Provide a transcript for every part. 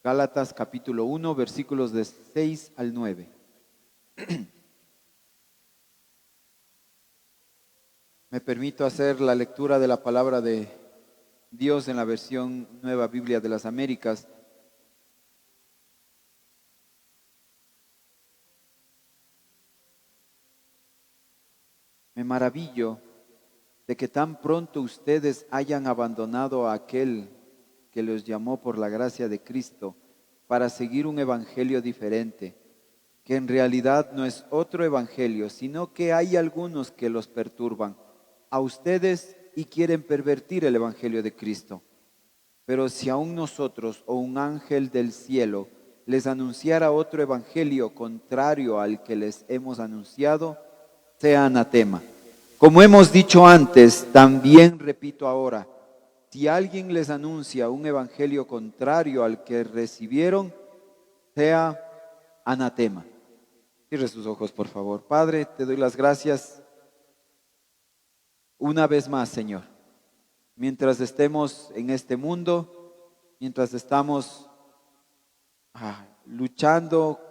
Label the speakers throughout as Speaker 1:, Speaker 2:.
Speaker 1: Gálatas capítulo 1, versículos de 6 al 9. Me permito hacer la lectura de la palabra de Dios en la versión Nueva Biblia de las Américas. Me maravillo de que tan pronto ustedes hayan abandonado a aquel que los llamó por la gracia de Cristo para seguir un evangelio diferente, que en realidad no es otro evangelio, sino que hay algunos que los perturban a ustedes y quieren pervertir el evangelio de Cristo. Pero si aún nosotros o un ángel del cielo les anunciara otro evangelio contrario al que les hemos anunciado, sea anatema. Como hemos dicho antes, también repito ahora, si alguien les anuncia un evangelio contrario al que recibieron, sea anatema. Cierre sus ojos, por favor. Padre, te doy las gracias una vez más, Señor. Mientras estemos en este mundo, mientras estamos luchando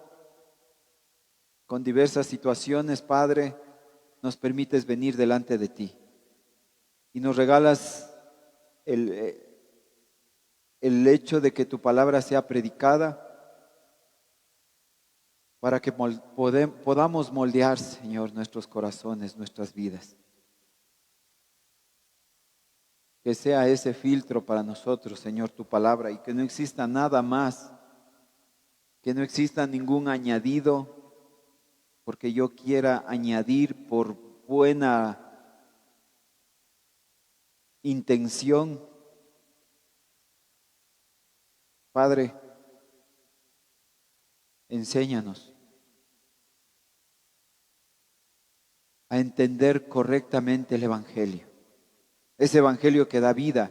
Speaker 1: con diversas situaciones, Padre, nos permites venir delante de ti y nos regalas el hecho de que tu palabra sea predicada para que podamos moldear, Señor, nuestros corazones, nuestras vidas. Que sea ese filtro para nosotros, Señor, tu palabra, y que no exista nada más, que no exista ningún añadido, porque yo quiera añadir por buena intención. Padre, enséñanos a entender correctamente el Evangelio. Ese Evangelio que da vida,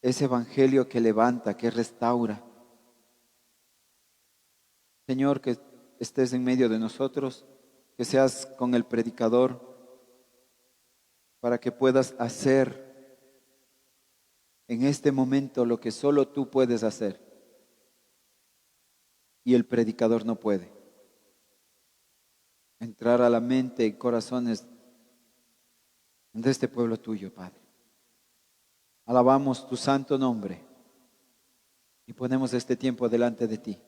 Speaker 1: ese Evangelio que levanta, que restaura. Señor, que estés en medio de nosotros, que seas con el predicador, para que puedas hacer en este momento lo que solo tú puedes hacer y el predicador no puede. Entrar a la mente y corazones de este pueblo tuyo, Padre. Alabamos tu santo nombre y ponemos este tiempo delante de ti,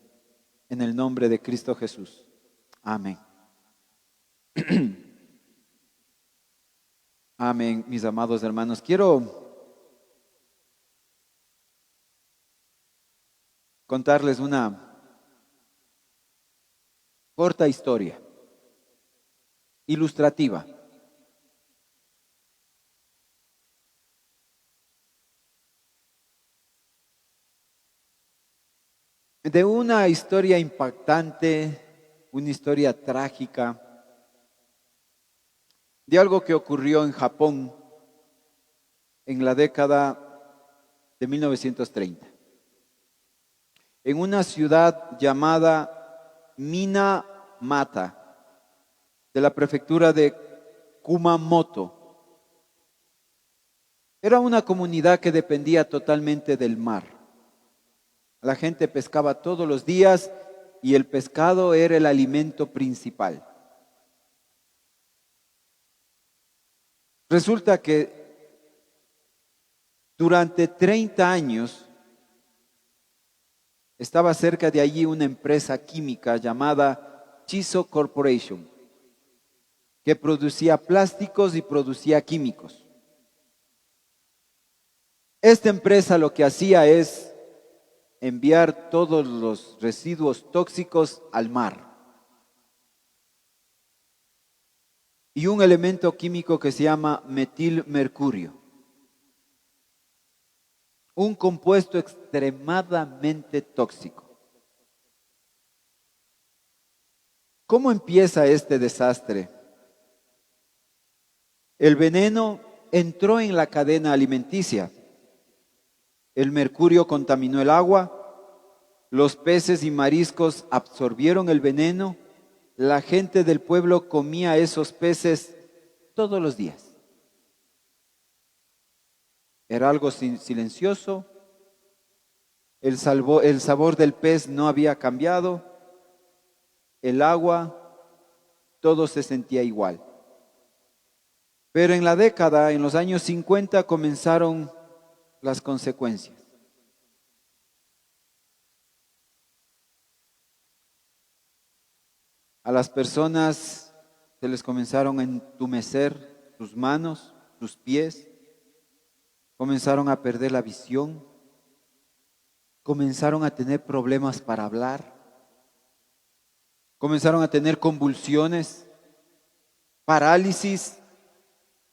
Speaker 1: en el nombre de Cristo Jesús. Amén. Amén, mis amados hermanos. Quiero contarles una corta historia, ilustrativa. De una historia impactante, una historia trágica, de algo que ocurrió en Japón en la década de 1930. En una ciudad llamada Minamata, de la prefectura de Kumamoto. Era una comunidad que dependía totalmente del mar. La gente pescaba todos los días y el pescado era el alimento principal. Resulta que durante 30 años estaba cerca de allí una empresa química llamada Chiso Corporation, que producía plásticos y producía químicos. Esta empresa lo que hacía es enviar todos los residuos tóxicos al mar. Y un elemento químico que se llama metilmercurio. Un compuesto extremadamente tóxico. ¿Cómo empieza este desastre? El veneno entró en la cadena alimenticia. El mercurio contaminó el agua, los peces y mariscos absorbieron el veneno, la gente del pueblo comía esos peces todos los días. Era algo silencioso, el sabor del pez no había cambiado, el agua, todo se sentía igual. Pero en la década, en los años 50, comenzaron las consecuencias. A las personas se les comenzaron a entumecer sus manos, sus pies, comenzaron a perder la visión, comenzaron a tener problemas para hablar, comenzaron a tener convulsiones, parálisis,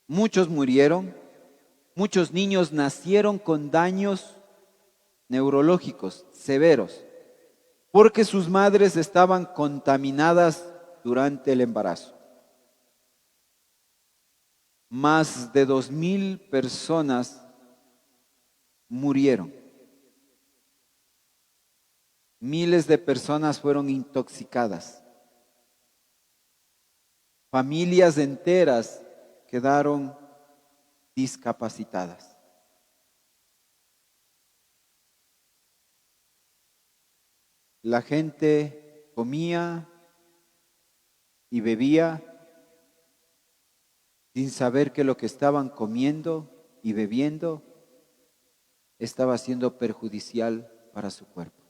Speaker 1: muchos murieron, muchos niños nacieron con daños neurológicos severos, porque sus madres estaban contaminadas durante el embarazo. Más de 2,000 personas murieron. Miles de personas fueron intoxicadas. Familias enteras quedaron discapacitadas. La gente comía y bebía sin saber que lo que estaban comiendo y bebiendo estaba siendo perjudicial para su cuerpo.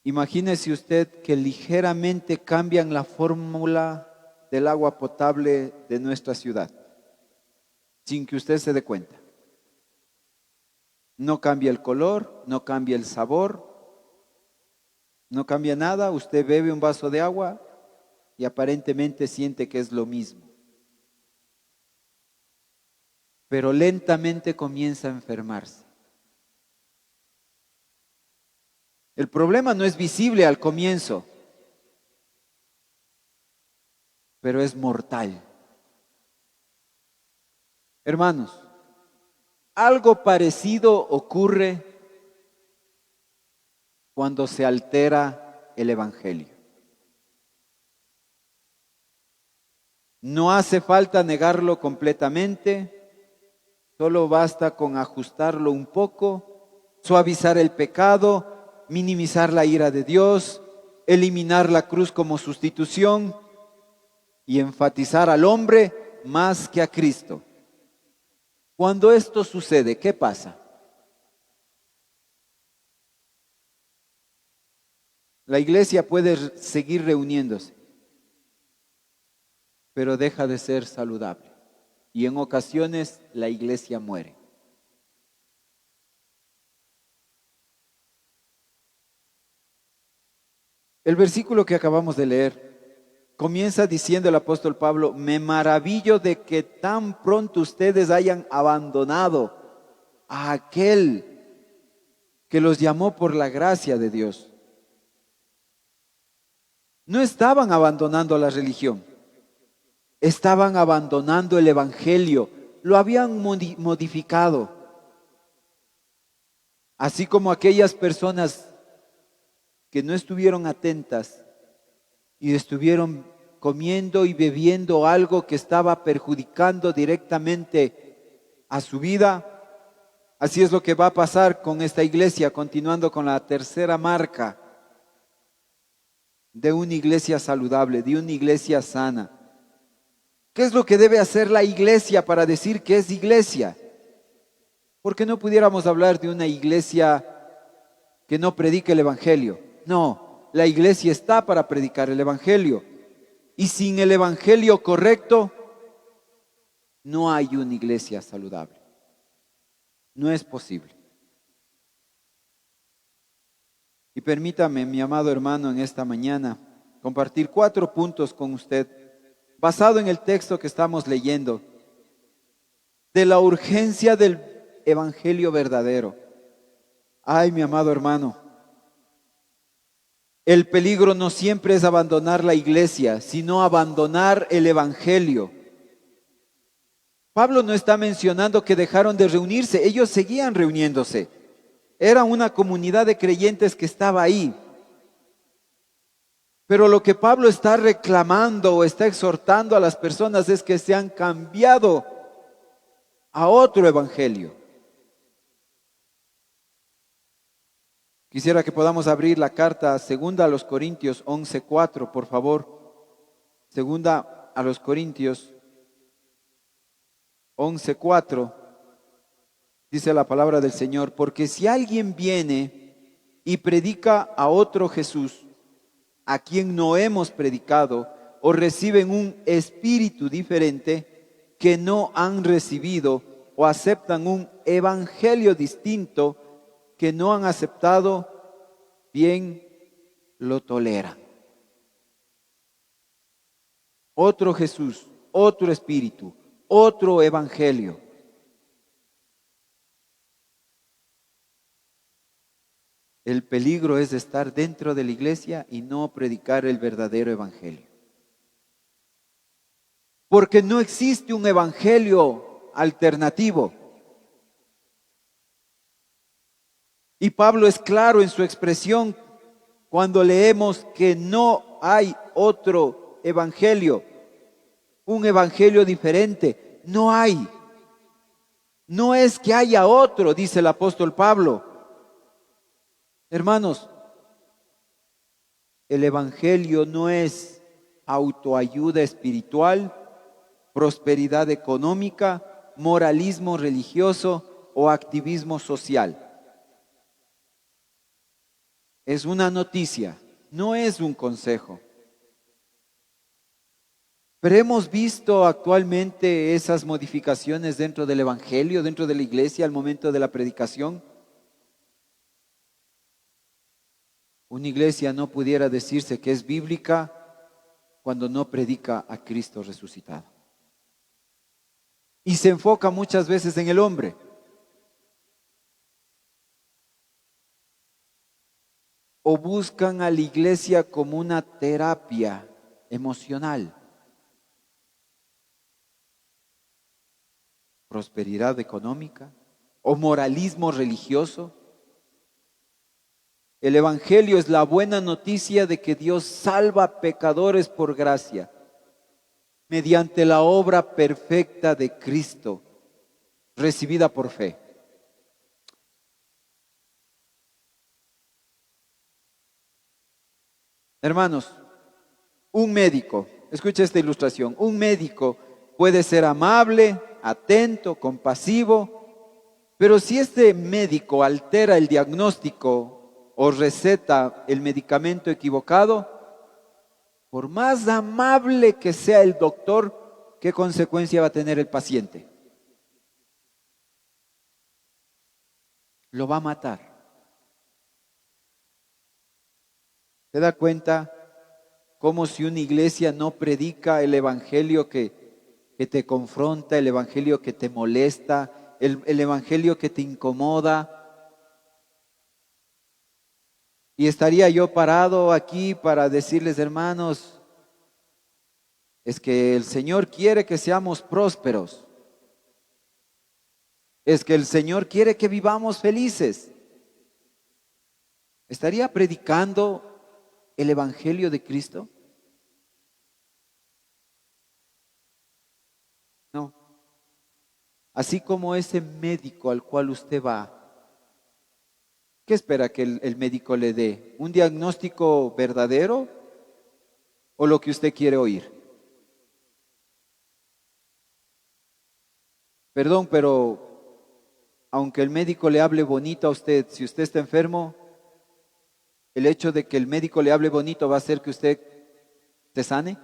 Speaker 1: Imagínese usted que ligeramente cambian la fórmula del agua potable de nuestra ciudad, sin que usted se dé cuenta. No cambia el color, no cambia el sabor, no cambia nada. Usted bebe un vaso de agua y aparentemente siente que es lo mismo. Pero lentamente comienza a enfermarse. El problema no es visible al comienzo, pero es mortal. Hermanos, algo parecido ocurre cuando se altera el Evangelio. No hace falta negarlo completamente, solo basta con ajustarlo un poco, suavizar el pecado, minimizar la ira de Dios, eliminar la cruz como sustitución y enfatizar al hombre más que a Cristo. Cuando esto sucede, ¿qué pasa? La iglesia puede seguir reuniéndose, pero deja de ser saludable. Y en ocasiones la iglesia muere. El versículo que acabamos de leer comienza diciendo el apóstol Pablo: me maravillo de que tan pronto ustedes hayan abandonado a aquel que los llamó por la gracia de Dios. No estaban abandonando la religión, estaban abandonando el evangelio, lo habían modificado. Así como aquellas personas que no estuvieron atentas y estuvieron comiendo y bebiendo algo que estaba perjudicando directamente a su vida, así es lo que va a pasar con esta iglesia, continuando con la tercera marca de una iglesia saludable, de una iglesia sana. ¿Qué es lo que debe hacer la iglesia para decir que es iglesia? ¿Por qué no pudiéramos hablar de una iglesia que no predique el evangelio? No, la iglesia está para predicar el evangelio. Y sin el evangelio correcto, no hay una iglesia saludable. No es posible. Y permítame, mi amado hermano, en esta mañana compartir 4 puntos con usted, basado en el texto que estamos leyendo, de la urgencia del evangelio verdadero. Ay, mi amado hermano, el peligro no siempre es abandonar la iglesia, sino abandonar el evangelio. Pablo no está mencionando que dejaron de reunirse, ellos seguían reuniéndose. Era una comunidad de creyentes que estaba ahí. Pero lo que Pablo está reclamando o está exhortando a las personas es que se han cambiado a otro evangelio. Quisiera que podamos abrir la carta segunda a los Corintios 11:4, por favor. Segunda a los Corintios 11:4. Dice la palabra del Señor: porque si alguien viene y predica a otro Jesús, a quien no hemos predicado, o reciben un espíritu diferente que no han recibido, o aceptan un evangelio distinto que no han aceptado, bien lo toleran. Otro Jesús, otro espíritu, otro evangelio. El peligro es estar dentro de la iglesia y no predicar el verdadero evangelio. Porque no existe un evangelio alternativo. Y Pablo es claro en su expresión cuando leemos que no hay otro evangelio, un evangelio diferente. No hay. No es que haya otro, dice el apóstol Pablo. Hermanos, el evangelio no es autoayuda espiritual, prosperidad económica, moralismo religioso o activismo social. Es una noticia, no es un consejo. Pero hemos visto actualmente esas modificaciones dentro del evangelio, dentro de la iglesia al momento de la predicación. Una iglesia no pudiera decirse que es bíblica cuando no predica a Cristo resucitado. Y se enfoca muchas veces en el hombre. O buscan a la iglesia como una terapia emocional. Prosperidad económica o moralismo religioso. El evangelio es la buena noticia de que Dios salva a pecadores por gracia, mediante la obra perfecta de Cristo, recibida por fe. Hermanos, un médico, escucha esta ilustración, un médico puede ser amable, atento, compasivo, pero si este médico altera el diagnóstico o receta el medicamento equivocado, por más amable que sea el doctor, ¿qué consecuencia va a tener el paciente? Lo va a matar. ¿Se da cuenta cómo si una iglesia no predica el evangelio que te confronta, el evangelio que te molesta, el evangelio que te incomoda? Y estaría yo parado aquí para decirles, hermanos, es que el Señor quiere que seamos prósperos. Es que el Señor quiere que vivamos felices. ¿Estaría predicando el evangelio de Cristo? No. Así como ese médico al cual usted va, ¿qué espera que el médico le dé? ¿Un diagnóstico verdadero o lo que usted quiere oír? Perdón, pero aunque el médico le hable bonito a usted, si usted está enfermo, ¿el hecho de que el médico le hable bonito va a hacer que usted se sane?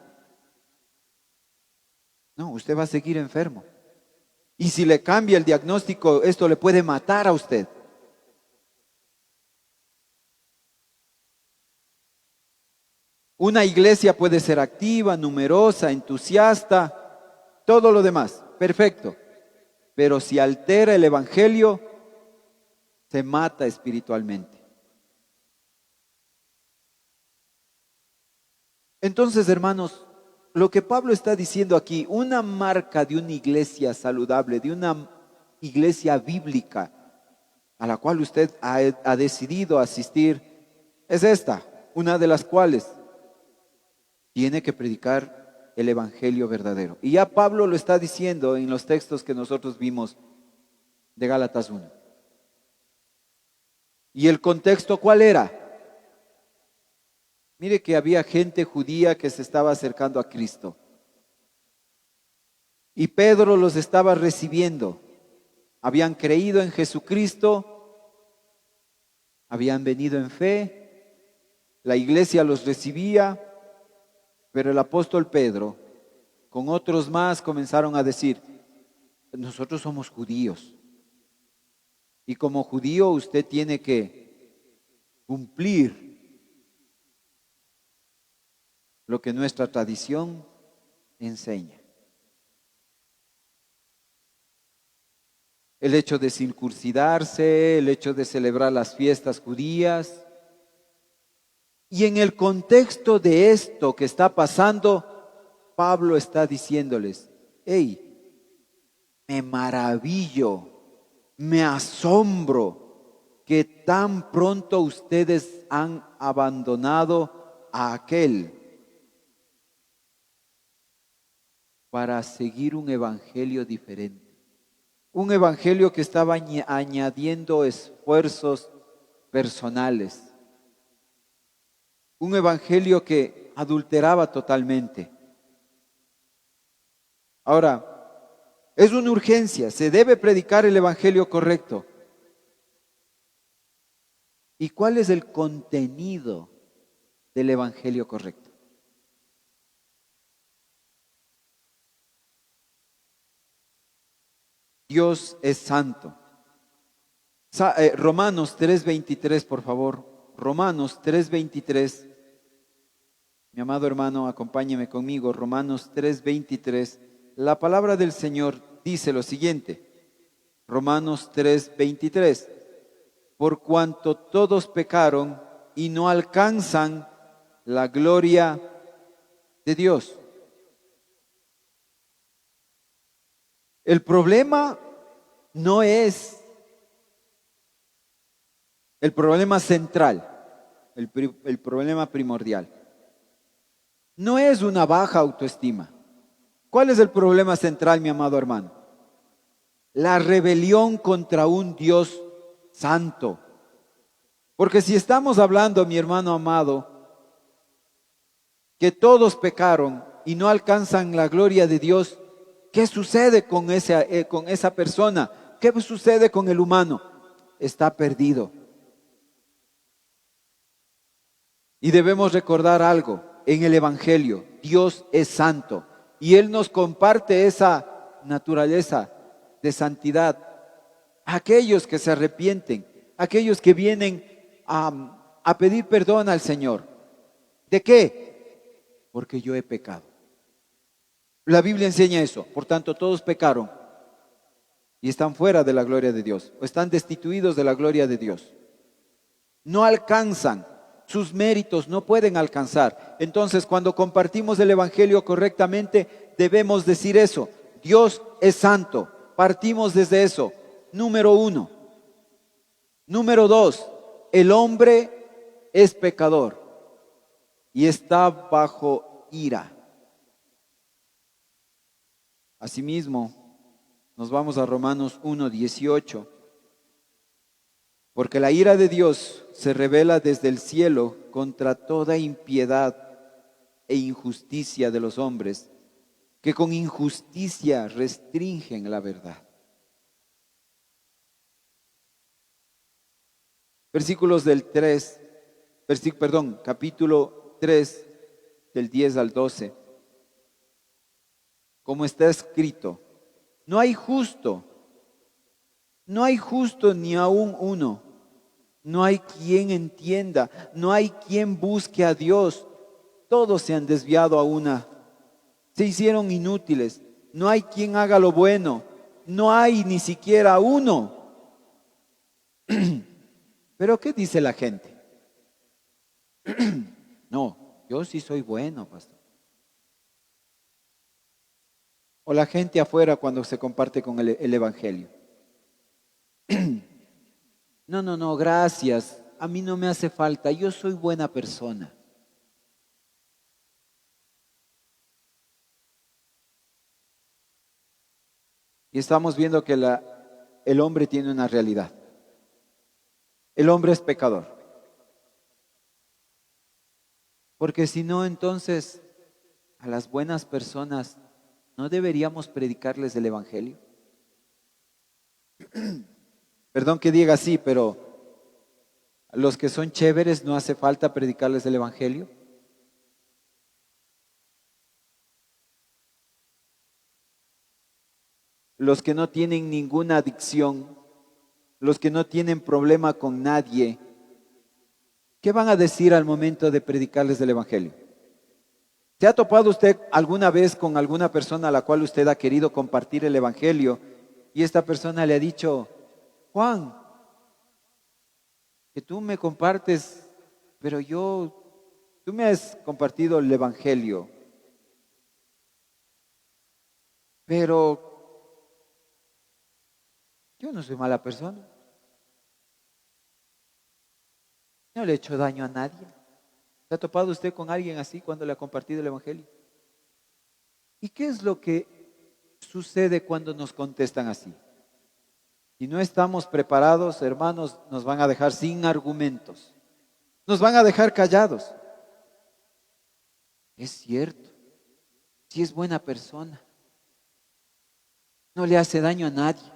Speaker 1: No, usted va a seguir enfermo. Y si le cambia el diagnóstico, esto le puede matar a usted. Una iglesia puede ser activa, numerosa, entusiasta, todo lo demás, perfecto. Pero si altera el evangelio, se mata espiritualmente. Entonces, hermanos, lo que Pablo está diciendo aquí, una marca de una iglesia saludable, de una iglesia bíblica a la cual usted ha decidido asistir, es esta, una de las cuales tiene que predicar el evangelio verdadero. Y ya Pablo lo está diciendo en los textos que nosotros vimos de Gálatas 1. ¿Y el contexto cuál era? Mire que había gente judía que se estaba acercando a Cristo. Y Pedro los estaba recibiendo. Habían creído en Jesucristo, habían venido en fe, la iglesia los recibía, pero el apóstol Pedro, con otros más, comenzaron a decir, nosotros somos judíos. Y como judío usted tiene que cumplir lo que nuestra tradición enseña. El hecho de circuncidarse, el hecho de celebrar las fiestas judías. Y en el contexto de esto que está pasando, Pablo está diciéndoles, hey, me maravillo, me asombro que tan pronto ustedes han abandonado a aquel para seguir un evangelio diferente. Un evangelio que estaba añadiendo esfuerzos personales. Un evangelio que adulteraba totalmente. Ahora, es una urgencia, se debe predicar el evangelio correcto. ¿Y cuál es el contenido del evangelio correcto? Dios es santo. Romanos 3:23, por favor. Romanos 3:23. Mi amado hermano, acompáñeme conmigo. Romanos 3:23. La palabra del Señor dice lo siguiente. Romanos 3:23. Por cuanto todos pecaron y no alcanzan la gloria de Dios. El problema no es el problema central, el problema primordial. No es una baja autoestima. ¿Cuál es el problema central, mi amado hermano? La rebelión contra un Dios santo. Porque si estamos hablando, mi hermano amado, que todos pecaron y no alcanzan la gloria de Dios, ¿qué sucede con esa persona? ¿Qué sucede con el humano? Está perdido. Y debemos recordar algo, en el Evangelio, Dios es santo y Él nos comparte esa naturaleza de santidad. Aquellos que se arrepienten, aquellos que vienen a pedir perdón al Señor. ¿De qué? Porque yo he pecado. La Biblia enseña eso. Por tanto, todos pecaron y están fuera de la gloria de Dios, o están destituidos de la gloria de Dios. No alcanzan, sus méritos no pueden alcanzar. Entonces, cuando compartimos el Evangelio correctamente, debemos decir eso. Dios es santo. Partimos desde eso. Número 1. Número 2. El hombre es pecador y está bajo ira. Asimismo, nos vamos a Romanos 1:18. Porque la ira de Dios se revela desde el cielo contra toda impiedad e injusticia de los hombres, que con injusticia restringen la verdad. Capítulo 3, del 10 al 12. Como está escrito, no hay justo ni aún uno. No hay quien entienda, no hay quien busque a Dios. Todos se han desviado a una. Se hicieron inútiles. No hay quien haga lo bueno. No hay ni siquiera uno. Pero ¿qué dice la gente? No, yo sí soy bueno, pastor. O la gente afuera cuando se comparte con el Evangelio. No, gracias. A mí no me hace falta. Yo soy buena persona. Y estamos viendo que el hombre tiene una realidad. El hombre es pecador. Porque si no, entonces a las buenas personas no deberíamos predicarles el Evangelio. Perdón que diga así, pero a los que son chéveres no hace falta predicarles el Evangelio. Los que no tienen ninguna adicción, los que no tienen problema con nadie, ¿qué van a decir al momento de predicarles el Evangelio? ¿Se ha topado usted alguna vez con alguna persona a la cual usted ha querido compartir el Evangelio y esta persona le ha dicho: Juan, que tú me compartes, pero tú me has compartido el Evangelio, pero yo no soy mala persona, no le he hecho daño a nadie? ¿Se ha topado usted con alguien así cuando le ha compartido el Evangelio? ¿Y qué es lo que sucede cuando nos contestan así? Si no estamos preparados, hermanos, nos van a dejar sin argumentos. Nos van a dejar callados. Es cierto, si es buena persona, no le hace daño a nadie.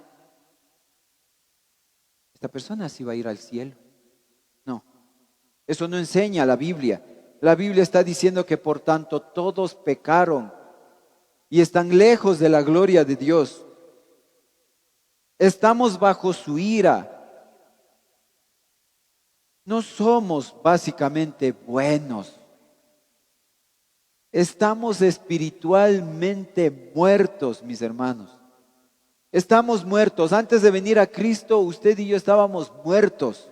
Speaker 1: Esta persona sí va a ir al cielo. No, eso no enseña la Biblia. La Biblia está diciendo que por tanto todos pecaron y están lejos de la gloria de Dios. Estamos bajo su ira. No somos básicamente buenos. Estamos espiritualmente muertos, mis hermanos. Estamos muertos. Antes de venir a Cristo, usted y yo estábamos muertos.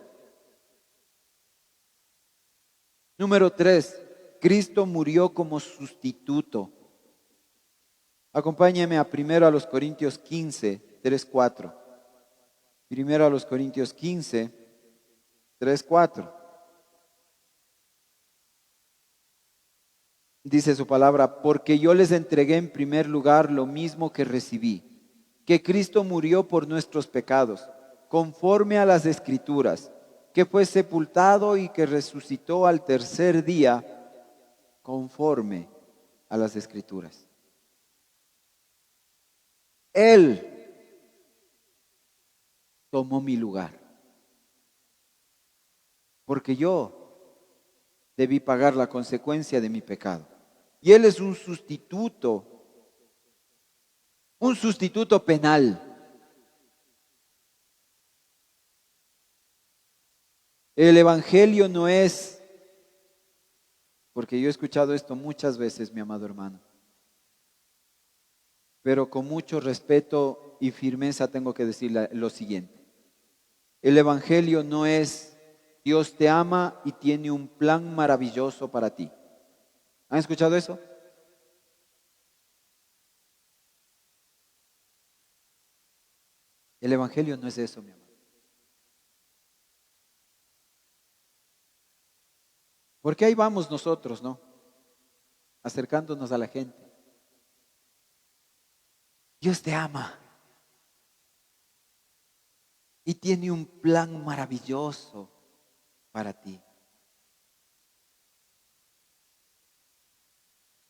Speaker 1: Número 3, Cristo murió como sustituto. Acompáñeme a primero a los Corintios 15, 3, 4. Primero a los Corintios 15, 3, 4. Dice su palabra: porque yo les entregué en primer lugar lo mismo que recibí, que Cristo murió por nuestros pecados, conforme a las Escrituras, que fue sepultado y que resucitó al tercer día, conforme a las Escrituras. Él tomó mi lugar, porque yo debí pagar la consecuencia de mi pecado. Y Él es un sustituto penal. El Evangelio no es, porque yo he escuchado esto muchas veces, mi amado hermano, pero con mucho respeto y firmeza tengo que decirle lo siguiente. El Evangelio no es: Dios te ama y tiene un plan maravilloso para ti. ¿Han escuchado eso? El Evangelio no es eso, mi amado. Porque ahí vamos nosotros, ¿no? Acercándonos a la gente. Dios te ama y tiene un plan maravilloso para ti.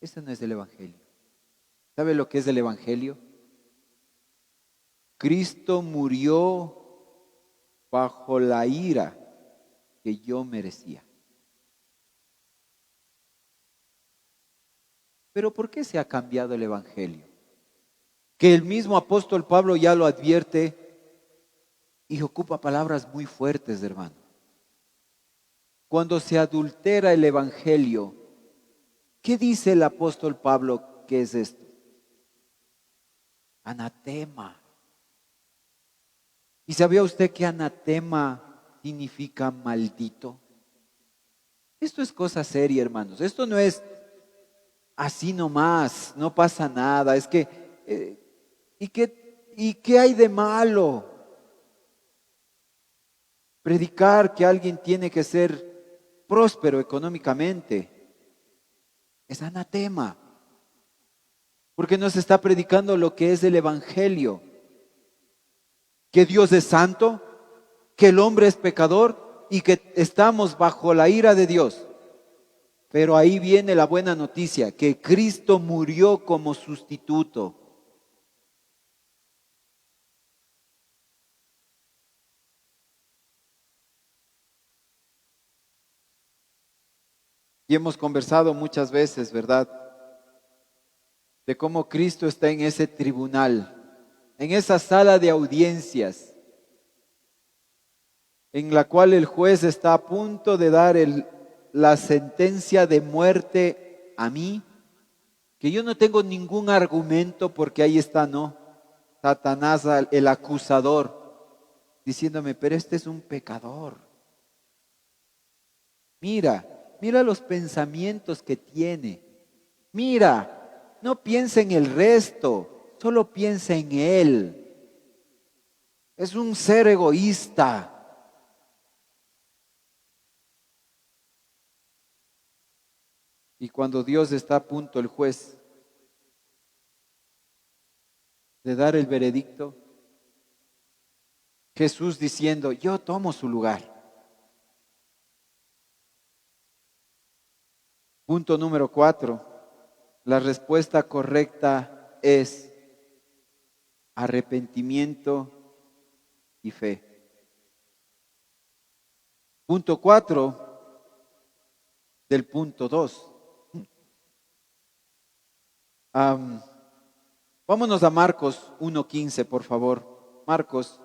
Speaker 1: Ese no es el Evangelio. ¿Sabe lo que es el Evangelio? Cristo murió bajo la ira que yo merecía. Pero ¿por qué se ha cambiado el Evangelio? Que el mismo apóstol Pablo ya lo advierte y ocupa palabras muy fuertes, hermano. Cuando se adultera el Evangelio, ¿qué dice el apóstol Pablo que es esto? Anatema. ¿Y sabía usted que anatema significa maldito? Esto es cosa seria, hermanos. Esto no es así nomás, no pasa nada. Es que, ¿y qué hay de malo? Predicar que alguien tiene que ser próspero económicamente es anatema, porque nos está predicando lo que es el Evangelio. que Dios es santo, que el hombre es pecador y que estamos bajo la ira de Dios. Pero ahí viene la buena noticia, que Cristo murió como sustituto. Y hemos conversado muchas veces, ¿verdad?, de cómo Cristo está en ese tribunal, en esa sala de audiencias, en la cual el juez está a punto de dar la sentencia de muerte a mí, que yo no tengo ningún argumento porque ahí está, ¿no? Satanás, el acusador, diciéndome, pero este es un pecador. Mira los pensamientos que tiene. Mira, no piensa en el resto, solo piensa en él. Es un ser egoísta. Y cuando Dios está a punto, el juez, de dar el veredicto, Jesús diciendo, yo tomo su lugar. Punto número 4. La respuesta correcta es arrepentimiento y fe. Punto 4 del punto 2. Vámonos a Marcos 1:15, por favor. Marcos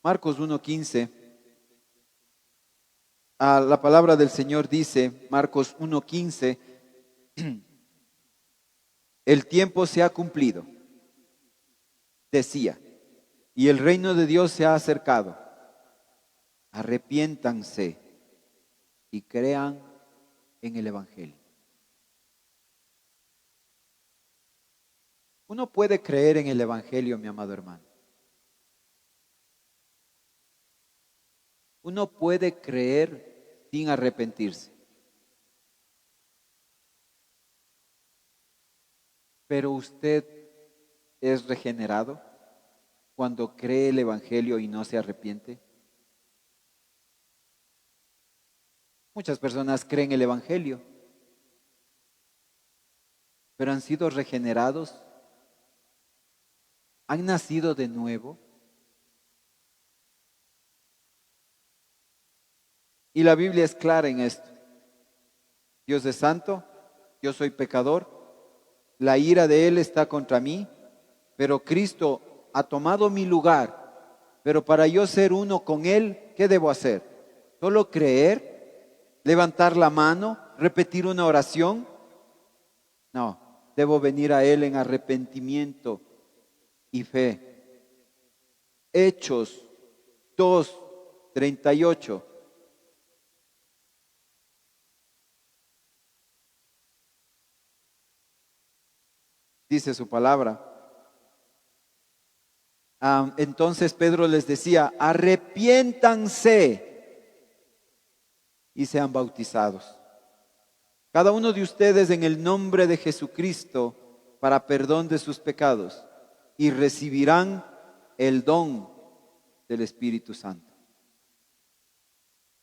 Speaker 1: 1:15. La palabra del Señor dice, Marcos 1:15, el tiempo se ha cumplido, decía, y el reino de Dios se ha acercado. Arrepiéntanse y crean en el Evangelio. Uno puede creer en el Evangelio, mi amado hermano. Uno puede creer sin arrepentirse. Pero usted es regenerado cuando cree el Evangelio y no se arrepiente. Muchas personas creen el Evangelio, pero han sido regenerados, han nacido de nuevo. Y la Biblia es clara en esto. Dios es santo, yo soy pecador, la ira de Él está contra mí, pero Cristo ha tomado mi lugar. Pero para yo ser uno con Él, ¿qué debo hacer? ¿Solo creer? ¿Levantar la mano? ¿Repetir una oración? No, debo venir a Él en arrepentimiento y fe. Hechos 2:38. Dice su palabra. Entonces Pedro les decía, arrepiéntanse y sean bautizados, cada uno de ustedes en el nombre de Jesucristo para perdón de sus pecados, y recibirán el don del Espíritu Santo.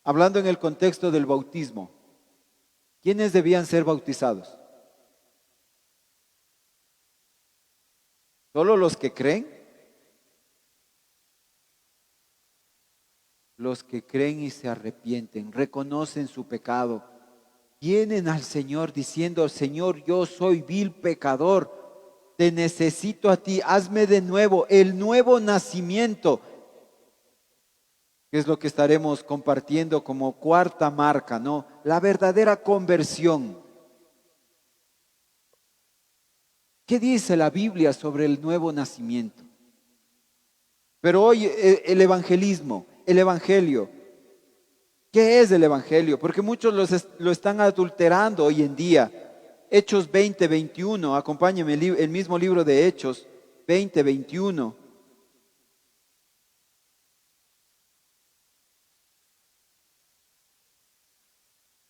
Speaker 1: Hablando en el contexto del bautismo, ¿quiénes debían ser bautizados? ¿Solo los que creen? Los que creen y se arrepienten, reconocen su pecado, vienen al Señor diciendo, Señor, yo soy vil pecador, te necesito a ti, hazme de nuevo, el nuevo nacimiento, que es lo que estaremos compartiendo como cuarta marca, ¿no? La verdadera conversión. ¿Qué dice la Biblia sobre el nuevo nacimiento? Pero hoy el evangelismo, el evangelio, ¿qué es el evangelio? Porque muchos lo están adulterando hoy en día. Hechos 20:21, acompáñenme el mismo libro de Hechos 20:21.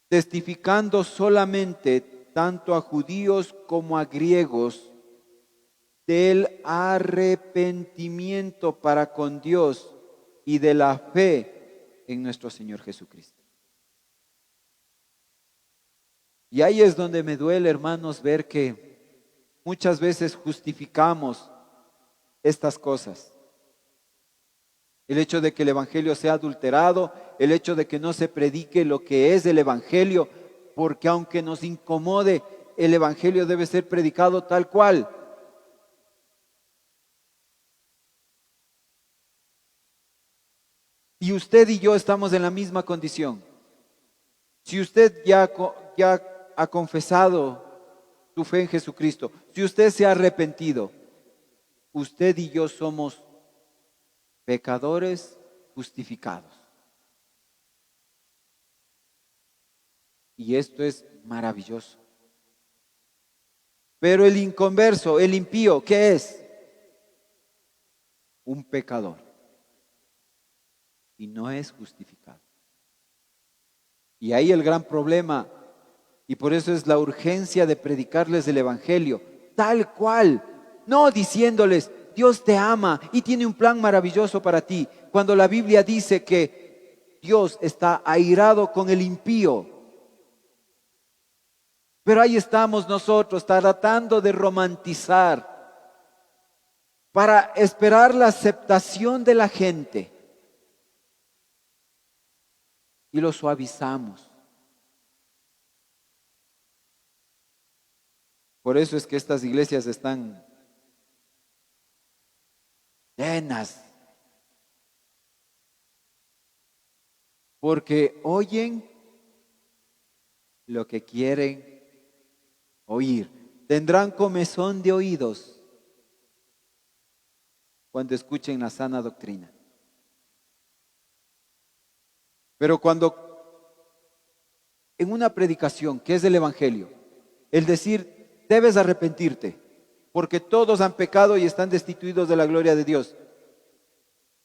Speaker 1: Testificando solamente tanto a judíos como a griegos del arrepentimiento para con Dios y de la fe en nuestro Señor Jesucristo. Y ahí es donde me duele, hermanos, ver que muchas veces justificamos estas cosas. El hecho de que el Evangelio sea adulterado, el hecho de que no se predique lo que es el Evangelio, porque aunque nos incomode, el Evangelio debe ser predicado tal cual. Y usted y yo estamos en la misma condición. Si usted ya ha confesado su fe en Jesucristo, si usted se ha arrepentido, usted y yo somos pecadores justificados. Y esto es maravilloso. Pero el inconverso, el impío, ¿qué es? Un pecador. Y no es justificado. Y ahí el gran problema, y por eso es la urgencia de predicarles el Evangelio, tal cual, no diciéndoles, Dios te ama y tiene un plan maravilloso para ti, cuando la Biblia dice que Dios está airado con el impío. Pero ahí estamos nosotros tratando de romantizar para esperar la aceptación de la gente. Y lo suavizamos. Por eso es que estas iglesias están llenas. Porque oyen lo que quieren oír. Tendrán comezón de oídos cuando escuchen la sana doctrina. Pero cuando en una predicación, que es el Evangelio, el decir, debes arrepentirte, porque todos han pecado y están destituidos de la gloria de Dios,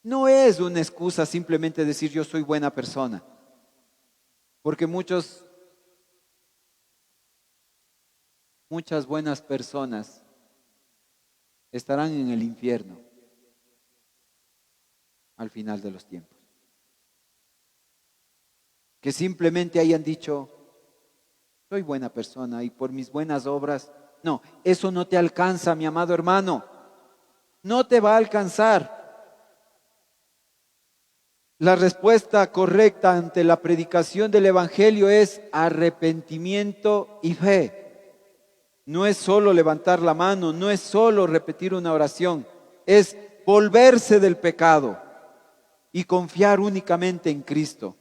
Speaker 1: no es una excusa simplemente decir yo soy buena persona, porque muchas buenas personas estarán en el infierno al final de los tiempos. Que simplemente hayan dicho, soy buena persona y por mis buenas obras. No, eso no te alcanza, mi amado hermano. No te va a alcanzar. La respuesta correcta ante la predicación del Evangelio es arrepentimiento y fe. No es solo levantar la mano, no es solo repetir una oración, es volverse del pecado y confiar únicamente en Cristo.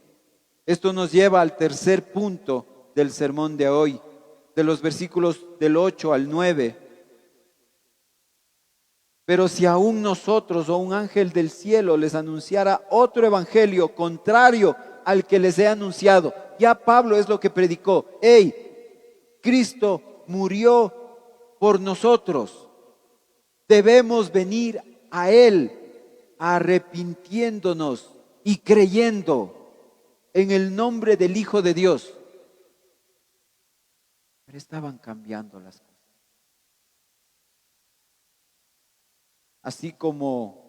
Speaker 1: Esto nos lleva al tercer punto del sermón de hoy, de los versículos del 8 al 9. Pero si aún nosotros o un ángel del cielo les anunciara otro evangelio contrario al que les he anunciado, ya Pablo es lo que predicó. Cristo murió por nosotros. Debemos venir a Él arrepintiéndonos y creyendo en el nombre del Hijo de Dios. Pero estaban cambiando las cosas. Así como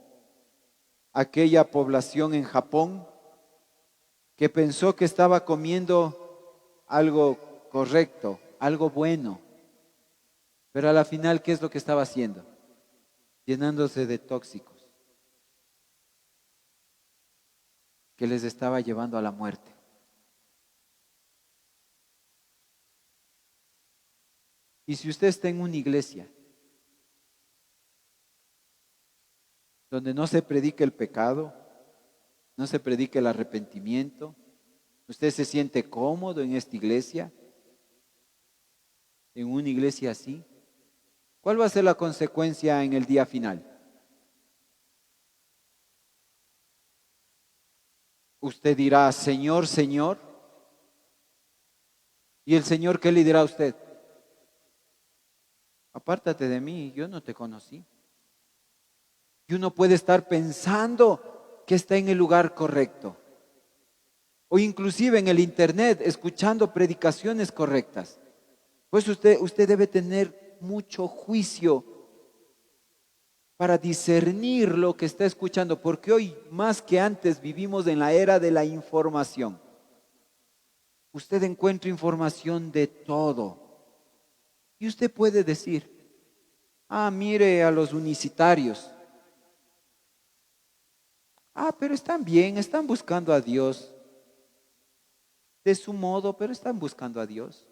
Speaker 1: aquella población en Japón que pensó que estaba comiendo algo correcto, algo bueno, pero a la final, ¿qué es lo que estaba haciendo? Llenándose de tóxicos que les estaba llevando a la muerte. Y si usted está en una iglesia donde no se predica el pecado, no se predica el arrepentimiento, usted se siente cómodo en esta iglesia, en una iglesia así, ¿cuál va a ser la consecuencia en el día final? Usted dirá, Señor, Señor. ¿Y el Señor qué le dirá a usted? Apártate de mí, yo no te conocí. Y uno puede estar pensando que está en el lugar correcto. O inclusive en el internet, escuchando predicaciones correctas. Pues usted debe tener mucho juicio para discernir lo que está escuchando, porque hoy más que antes vivimos en la era de la información. Usted encuentra información de todo y usted puede decir, mire a los unicitarios. Pero están bien, están buscando a Dios. De su modo, pero están buscando a Dios.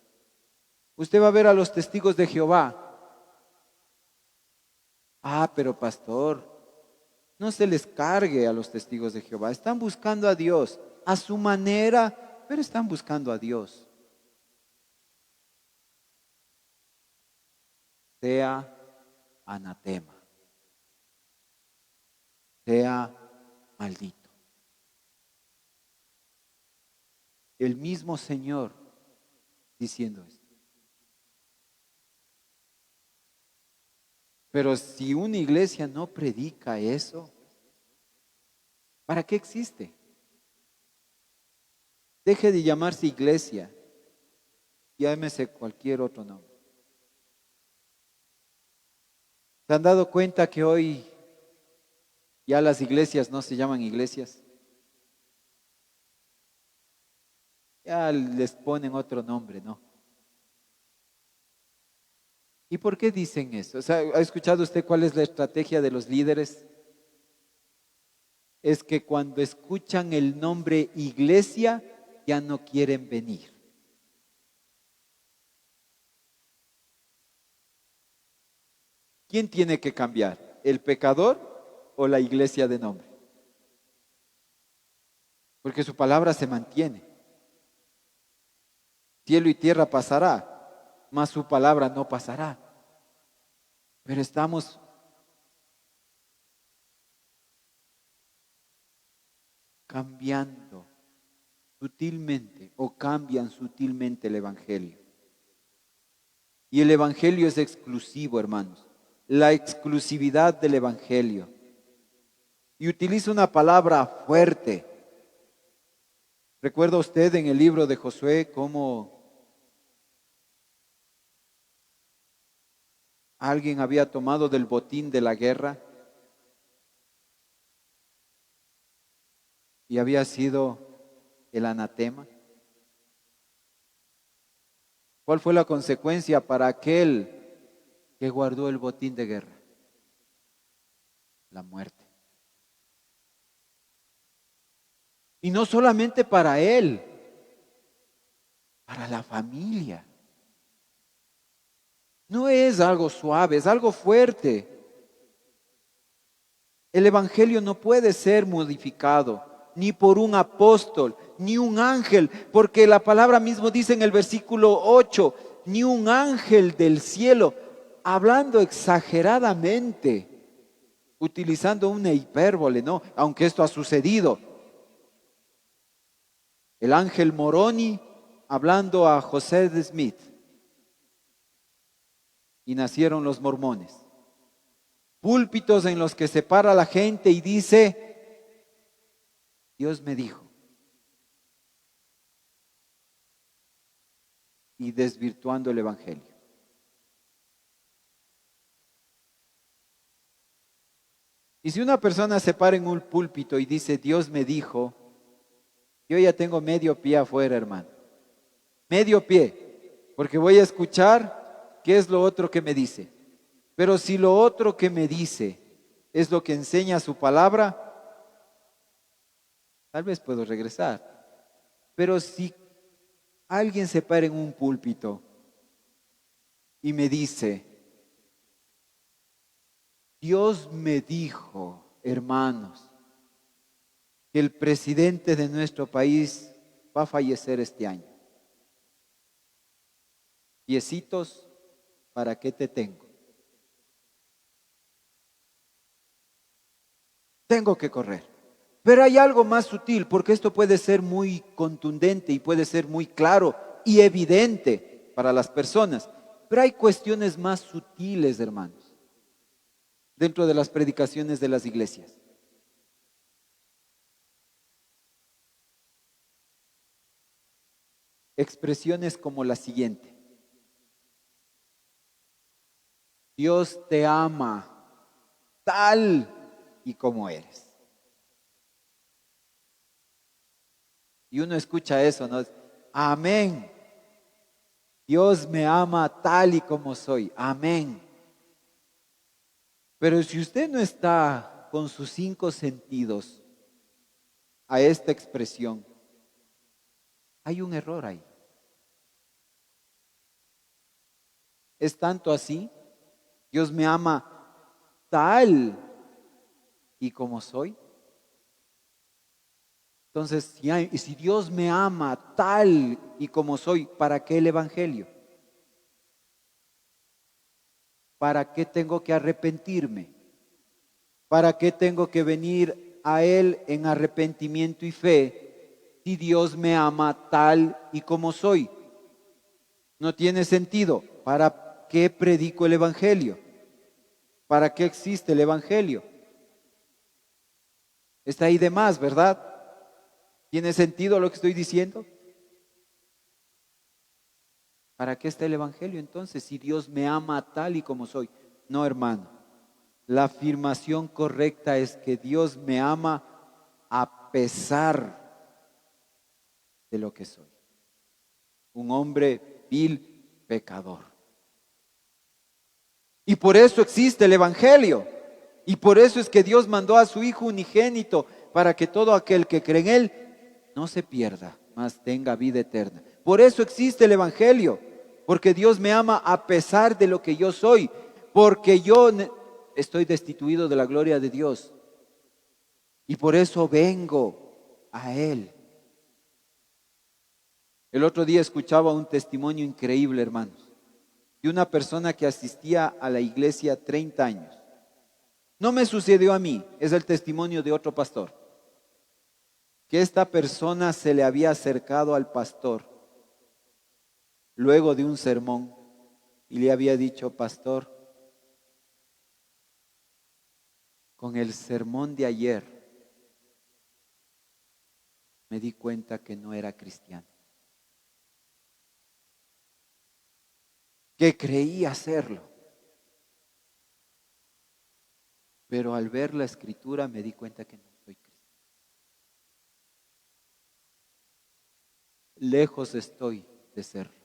Speaker 1: Usted va a ver a los testigos de Jehová. Pero pastor, no se les cargue a los testigos de Jehová. Están buscando a Dios a su manera, pero están buscando a Dios. Sea anatema. Sea maldito. El mismo Señor diciendo esto. Pero si una iglesia no predica eso, ¿para qué existe? Deje de llamarse iglesia, llámese cualquier otro nombre. ¿Se han dado cuenta que hoy ya las iglesias no se llaman iglesias? Ya les ponen otro nombre, ¿no? ¿Y por qué dicen eso? O sea, ¿ha escuchado usted cuál es la estrategia de los líderes? Es que cuando escuchan el nombre iglesia, ya no quieren venir. ¿Quién tiene que cambiar? ¿El pecador o la iglesia de nombre? Porque su palabra se mantiene. Cielo y tierra pasará, mas su palabra no pasará. Pero estamos cambiando sutilmente o cambian sutilmente el evangelio. Y el evangelio es exclusivo, hermanos. La exclusividad del evangelio. Y utiliza una palabra fuerte. ¿Recuerda usted en el libro de Josué cómo alguien había tomado del botín de la guerra y había sido el anatema? ¿Cuál fue la consecuencia para aquel que guardó el botín de guerra? La muerte. Y no solamente para él, para la familia. No es algo suave, es algo fuerte. El evangelio no puede ser modificado ni por un apóstol, ni un ángel, porque la palabra mismo dice en el versículo 8, ni un ángel del cielo, hablando exageradamente, utilizando una hipérbole, ¿no? Aunque esto ha sucedido. El ángel Moroni hablando a José de Smith y nacieron los mormones. Púlpitos en los que se para la gente y dice, Dios me dijo. Y desvirtuando el evangelio. Y si una persona se para en un púlpito y dice, Dios me dijo, yo ya tengo medio pie afuera, hermano. Medio pie, porque voy a escuchar qué es lo otro que me dice. Pero si lo otro que me dice es lo que enseña su palabra, tal vez puedo regresar. Pero si alguien se para en un púlpito y me dice, Dios me dijo, hermanos, que el presidente de nuestro país va a fallecer este año. Piecitos, ¿para qué te tengo? Tengo que correr. Pero hay algo más sutil, porque esto puede ser muy contundente y puede ser muy claro y evidente para las personas. Pero hay cuestiones más sutiles, hermanos, dentro de las predicaciones de las iglesias. Expresiones como la siguiente: Dios te ama, tal y como eres. Y uno escucha eso, ¿no? Amén. Dios me ama tal y como soy. Amén. Pero si usted no está con sus 5 sentidos a esta expresión, hay un error ahí. Es tanto así, Dios me ama tal y como soy. Entonces, si Dios me ama tal y como soy, ¿para qué el Evangelio? ¿Para qué tengo que arrepentirme? ¿Para qué tengo que venir a Él en arrepentimiento y fe si Dios me ama tal y como soy? No tiene sentido. ¿Para qué predico el Evangelio? ¿Para qué existe el Evangelio? Está ahí de más, ¿verdad? ¿Tiene sentido lo que estoy diciendo? ¿Para qué está el Evangelio entonces si Dios me ama tal y como soy? No, hermano. La afirmación correcta es que Dios me ama a pesar de lo que soy. Un hombre vil, pecador. Y por eso existe el Evangelio. Y por eso es que Dios mandó a su Hijo unigénito para que todo aquel que cree en Él no se pierda, mas tenga vida eterna. Por eso existe el Evangelio. Porque Dios me ama a pesar de lo que yo soy. Porque yo estoy destituido de la gloria de Dios. Y por eso vengo a Él. El otro día escuchaba un testimonio increíble, hermanos, de una persona que asistía a la iglesia 30 años. No me sucedió a mí, es el testimonio de otro pastor, que esta persona se le había acercado al pastor luego de un sermón y le había dicho: pastor, con el sermón de ayer me di cuenta que no era cristiano, que creía serlo, pero al ver la escritura me di cuenta que no soy cristiano. Lejos estoy de serlo.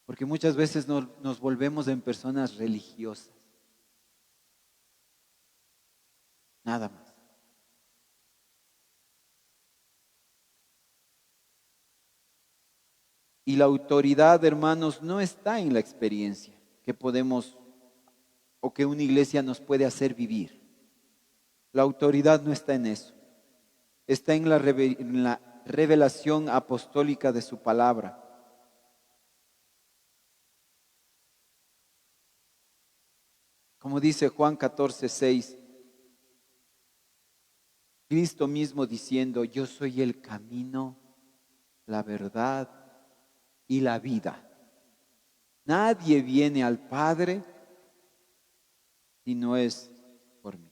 Speaker 1: Porque muchas veces nos volvemos en personas religiosas. Nada más. Y la autoridad, hermanos, no está en la experiencia que podemos o que una iglesia nos puede hacer vivir. La autoridad no está en eso. Está en la revelación apostólica de su palabra. Como dice Juan 14:6, Cristo mismo diciendo: yo soy el camino, la verdad y la vida. Nadie viene al Padre si no es por mí.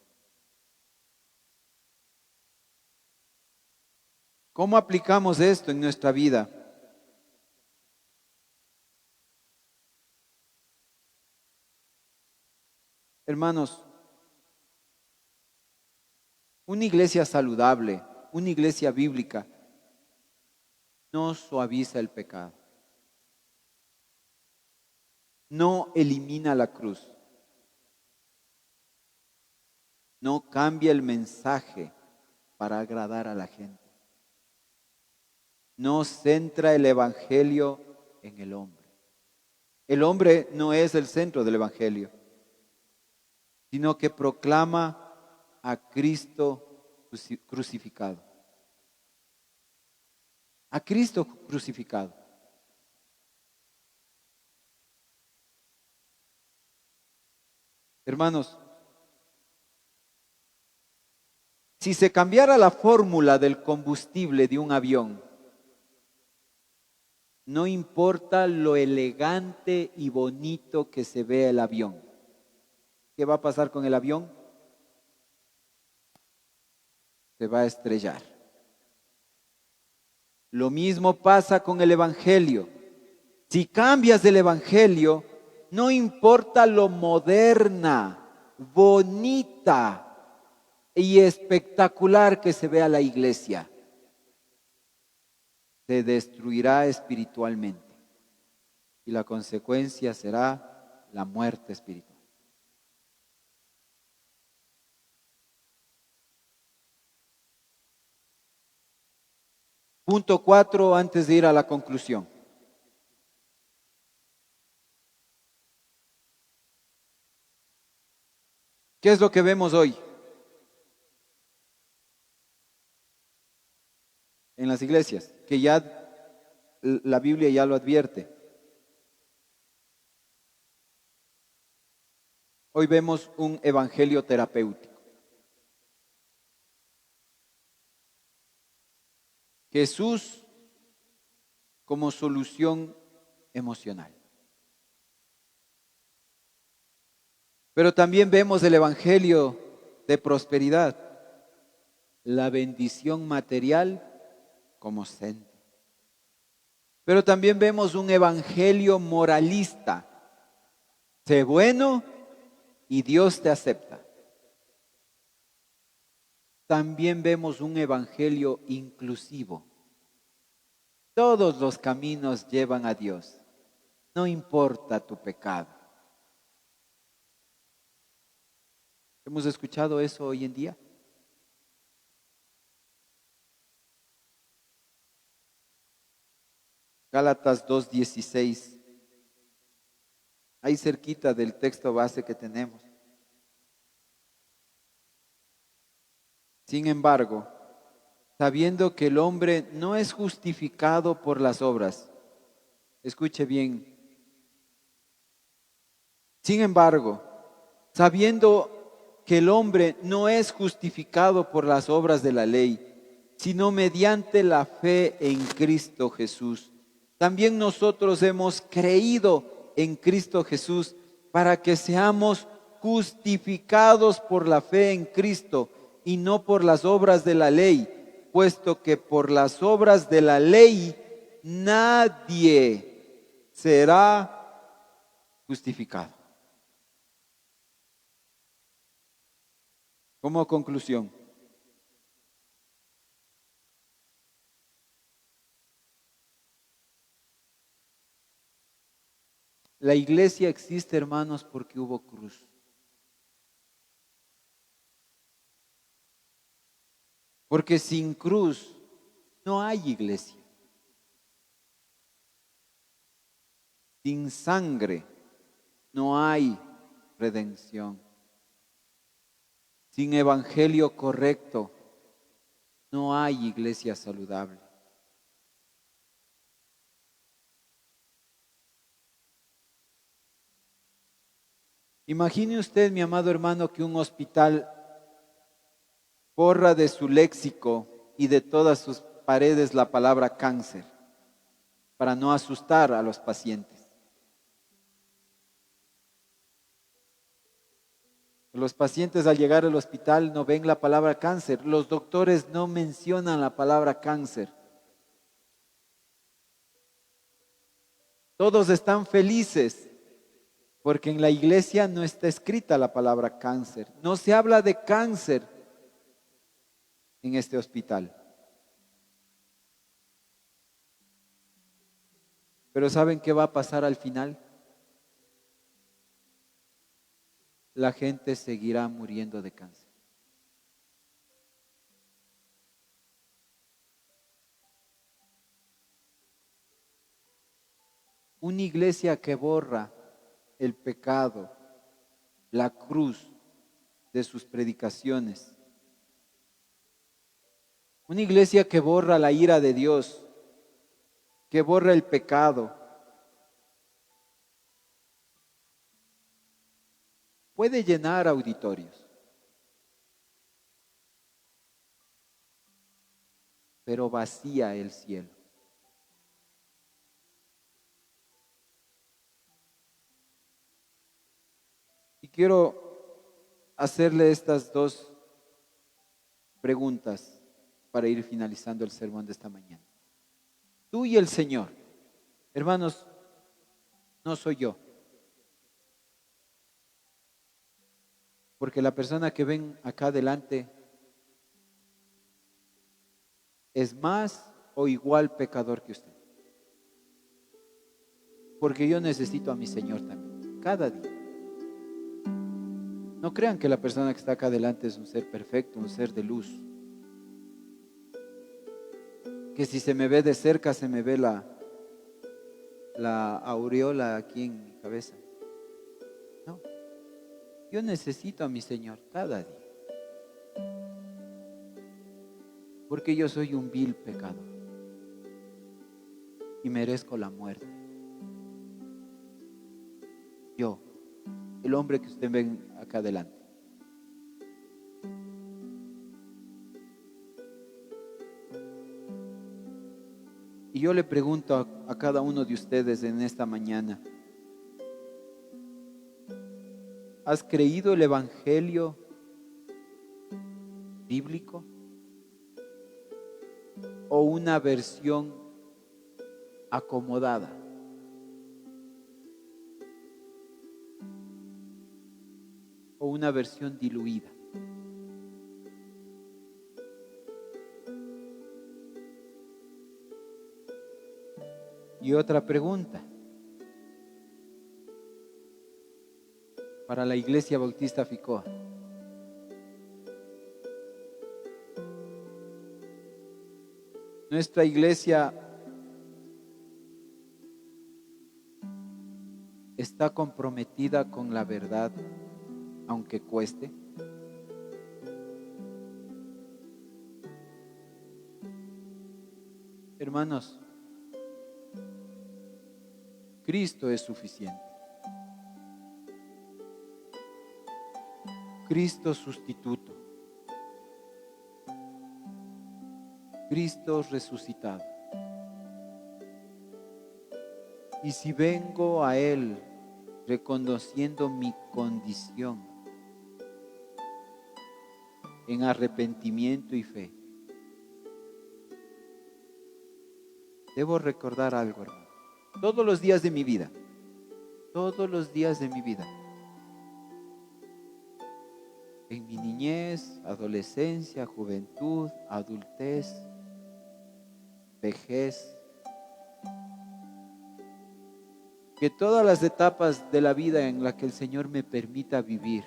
Speaker 1: ¿Cómo aplicamos esto en nuestra vida? Hermanos, una iglesia saludable, una iglesia bíblica, no suaviza el pecado, no elimina la cruz, no cambia el mensaje para agradar a la gente, no centra el evangelio en el hombre. El hombre no es el centro del evangelio, sino que proclama a Cristo crucificado. A Cristo crucificado. Hermanos, si se cambiara la fórmula del combustible de un avión, no importa lo elegante y bonito que se vea el avión. ¿Qué va a pasar con el avión? Se va a estrellar. Lo mismo pasa con el Evangelio. Si cambias del Evangelio, no importa lo moderna, bonita y espectacular que se vea la iglesia, se destruirá espiritualmente y la consecuencia será la muerte espiritual. Punto 4, antes de ir a la conclusión. ¿Qué es lo que vemos hoy en las iglesias? Que ya la Biblia ya lo advierte. Hoy vemos un evangelio terapéutico. Jesús como solución emocional. Pero también vemos el evangelio de prosperidad, la bendición material como centro. Pero también vemos un evangelio moralista. Sé bueno y Dios te acepta. También vemos un evangelio inclusivo. Todos los caminos llevan a Dios. No importa tu pecado. ¿Hemos escuchado eso hoy en día? Gálatas 2:16. Ahí cerquita del texto base que tenemos. Sin embargo, sabiendo que el hombre no es justificado por las obras. Escuche bien. Sin embargo, sabiendo que el hombre no es justificado por las obras de la ley, sino mediante la fe en Cristo Jesús. También nosotros hemos creído en Cristo Jesús para que seamos justificados por la fe en Cristo y no por las obras de la ley, puesto que por las obras de la ley nadie será justificado. Como conclusión, la iglesia existe, hermanos, porque hubo cruz. Porque sin cruz no hay iglesia. Sin sangre no hay redención. Sin evangelio correcto no hay iglesia saludable. Imagine usted, mi amado hermano, que un hospital borra de su léxico y de todas sus paredes la palabra cáncer para no asustar a los pacientes. Los pacientes al llegar al hospital no ven la palabra cáncer. Los doctores no mencionan la palabra cáncer. Todos están felices porque en la iglesia no está escrita la palabra cáncer. No se habla de cáncer en este hospital. Pero ¿saben qué va a pasar al final? La gente seguirá muriendo de cáncer. Una iglesia que borra el pecado, la cruz de sus predicaciones. Una iglesia que borra la ira de Dios, que borra el pecado. Puede llenar auditorios, pero vacía el cielo. Y quiero hacerle estas dos preguntas para ir finalizando el sermón de esta mañana. Tú y el Señor, hermanos, no soy yo, Porque la persona que ven acá adelante es más o igual pecador que usted. Porque yo necesito a mi Señor también, cada día. No crean que la persona que está acá adelante es un ser perfecto, un ser de luz. Que si se me ve de cerca, se me ve la aureola aquí en mi cabeza. No, yo necesito a mi Señor cada día. Porque yo soy un vil pecador y merezco la muerte. Yo, el hombre que usted ve acá adelante. Y yo le pregunto a cada uno de ustedes en esta mañana, ¿has creído el Evangelio bíblico o una versión acomodada? O una versión diluida. Y otra pregunta para la Iglesia Bautista Ficoa. Nuestra iglesia está comprometida con la verdad, aunque cueste. Hermanos, Cristo es suficiente. Cristo sustituto. Cristo resucitado. Y si vengo a Él reconociendo mi condición en arrepentimiento y fe, debo recordar algo, hermano. Todos los días de mi vida, en mi niñez, adolescencia, juventud, adultez, vejez, que todas las etapas de la vida en la que el Señor me permita vivir,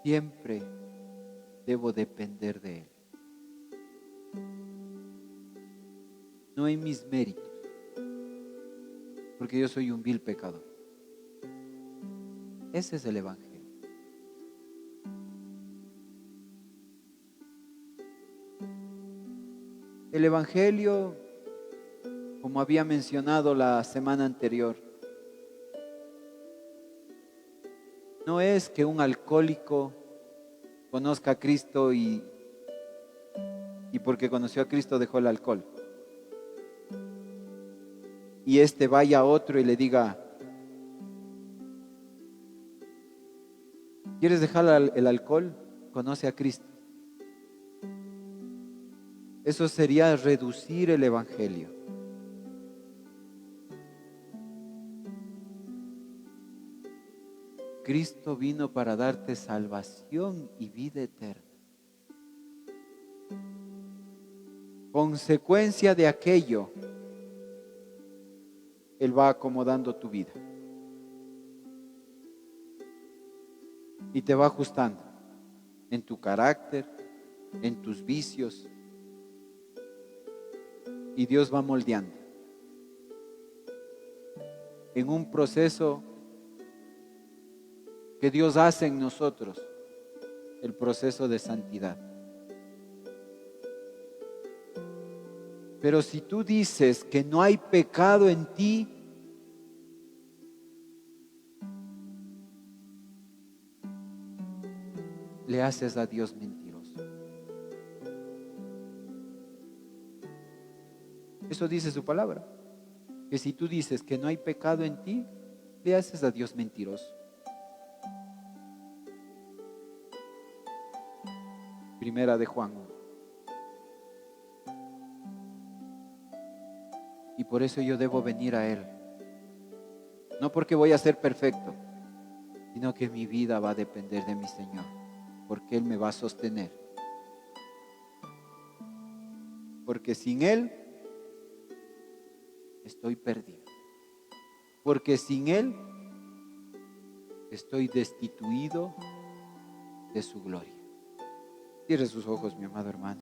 Speaker 1: siempre debo depender de Él. No en mis méritos, porque yo soy un vil pecador. Ese es el Evangelio. El Evangelio, como había mencionado la semana anterior, no es que un alcohólico conozca a Cristo y porque conoció a Cristo dejó el alcohol. Y vaya a otro y le diga, ¿quieres dejar el alcohol? Conoce a Cristo. Eso sería reducir el Evangelio. Cristo vino para darte salvación y vida eterna. Consecuencia de aquello, Él va acomodando tu vida y te va ajustando en tu carácter, en tus vicios, y Dios va moldeando en un proceso que Dios hace en nosotros, el proceso de santidad. Pero si tú dices que no hay pecado en ti, le haces a Dios mentiroso. Eso dice su palabra. Que si tú dices que no hay pecado en ti, le haces a Dios mentiroso. Primera de Juan 1. Y por eso yo debo venir a Él No porque voy a ser perfecto, sino que mi vida va a depender de mi Señor, porque Él me va a sostener. Porque sin Él estoy perdido. Porque sin Él estoy destituido de su gloria. Cierre sus ojos, mi amado hermano.